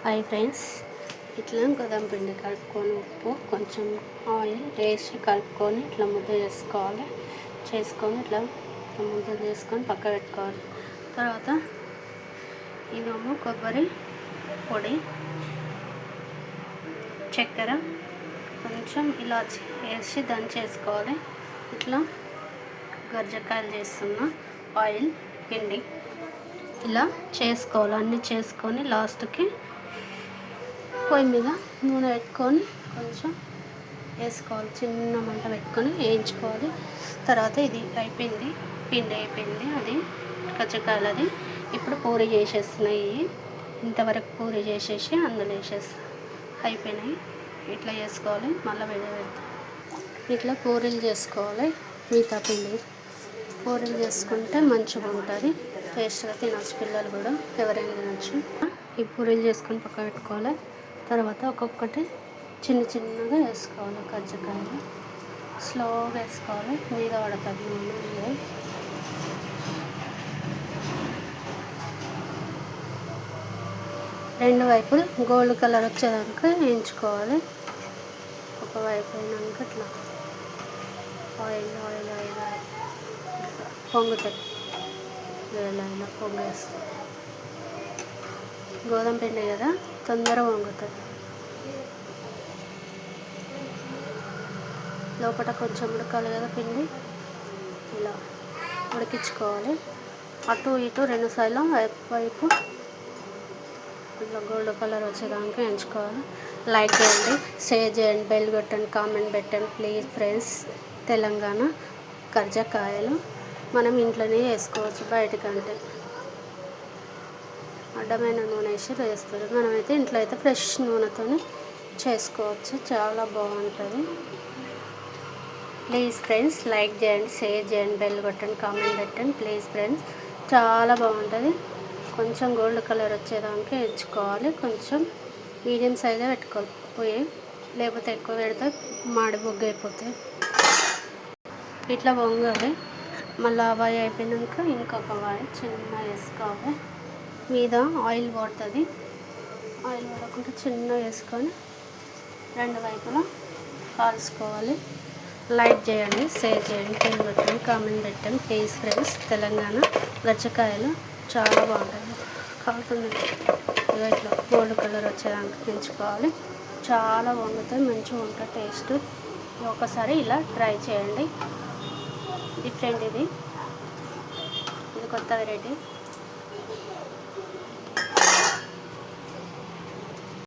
Hi friends, ఇట్లా గోధుమ పిండి కలుపుకొని ఉప్పు కొంచెం ఆయిల్ వేసి కలుపుకొని ఇట్లా ముద్ద చేసుకొని ఇట్లా ముద్ద చేసుకొని పక్క పెట్టుకోవాలి. తర్వాత ఇదేమో కొబ్బరి పొడి, చక్కెర, కొంచెం ఇలాచి వేసి దంచేసుకోవాలి. ఇట్లా గజ్జకాయలు చేస్తున్న ఆయిల్ పిండి ఇలా చేసుకోవాలి. అన్నీ చేసుకొని లాస్ట్కి పొయ్యి మీద నూనె పెట్టుకొని కొంచెం వేసుకోవాలి. చిన్న మంట పెట్టుకొని వేయించుకోవాలి. తర్వాత ఇది అయిపోయింది, పిండి అయిపోయింది. అది కజ్జికాయలది ఇప్పుడు పూరి చేసేస్తున్నాయి. ఇంతవరకు పూరి చేసేసి అందులో వేసేస్తా. అయిపోయినాయి. ఇట్లా చేసుకోవాలి. మళ్ళీ పెడతాం. ఇట్లా పూరీలు చేసుకోవాలి. మిగతా పిండి పూరీలు చేసుకుంటే మంచిగా ఉంటుంది. టేస్ట్గా తినచ్చు. పిల్లలు కూడా ఎవరైనా తినచ్చు. ఈ పూరీలు చేసుకొని పక్క పెట్టుకోవాలి. తర్వాత ఒక్కొక్కటి చిన్నగా వేసుకోవాలి. కజ్జికాయలు స్లోగా వేసుకోవాలి. మీద పడుతుంది నూనె. రెండు వైపులు గోల్డ్ కలర్ వచ్చేదాకా వేయించుకోవాలి. ఒకవైపు అయినాక ఇట్లా ఆయిల్ పొంగుతుంది. వేలైనా పొంగేస్తుంది. గోధుమ పిండి కదా, తొందరగా పొంగుతుంది. లోపల కొంచెం ఉడకాలి కదా పిండి. ఇలా ఉడికించుకోవాలి. అటు ఇటు రెండు సైడ్లు వైపు ఇట్లా గోల్డ్ కలర్ వచ్చేదానికి వేయించుకోవాలి. లైక్ చేయండి, షేర్ చేయండి, బెల్ కొట్టండి, కామెంట్ పెట్టండి ప్లీజ్ ఫ్రెండ్స్. తెలంగాణ కజ్జికాయలు మనం ఇంట్లోనే వేసుకోవచ్చు. బయటకంటే అడ్డమైన నూనె వేసి వేస్తారు. మనమైతే ఇంట్లో అయితే ఫ్రెష్ నూనెతో చేసుకోవచ్చు. చాలా బాగుంటుంది. ప్లీజ్ ఫ్రెండ్స్ లైక్ చేయండి, షేర్ చేయండి, బెల్ కొట్టండి, కామెంట్ పెట్టండి ప్లీజ్ ఫ్రెండ్స్. చాలా బాగుంటుంది. కొంచెం గోల్డ్ కలర్ వచ్చేదానికి ఎంచుకోవాలి. కొంచెం మీడియం సైజే పెట్టుకోవాలి. లేకపోతే ఎక్కువ పెడితే మాడి బొగ్గు అయిపోతాయి. ఇట్లా పొంగాలి. మళ్ళీ వాయి అయిపోయినాక ఇంకొక వాయి చిన్న వేసుకోవాలి. మీద ఆయిల్ పడుతుంది. ఆయిల్ పడకుండా చిన్న వేసుకొని రెండు వైపులా కాల్చుకోవాలి. లైక్ చేయండి, షేర్ చేయండి, బెల్ కొట్టండి, కామెంట్ పెట్టండి ప్లీజ్ ఫ్రెండ్స్. తెలంగాణ గజ్జికాయలు చాలా బాగుంటుంది. కాలుతుంది ఇట్లా గోల్డ్ కలర్ వచ్చేదానికి పెంచుకోవాలి. చాలా బాగుంటుంది. మంచిగా ఉంటుంది టేస్ట్. ఒకసారి ఇలా ట్రై చేయండి. డిఫరెంట్ ఇది కొత్త వెరైటీ.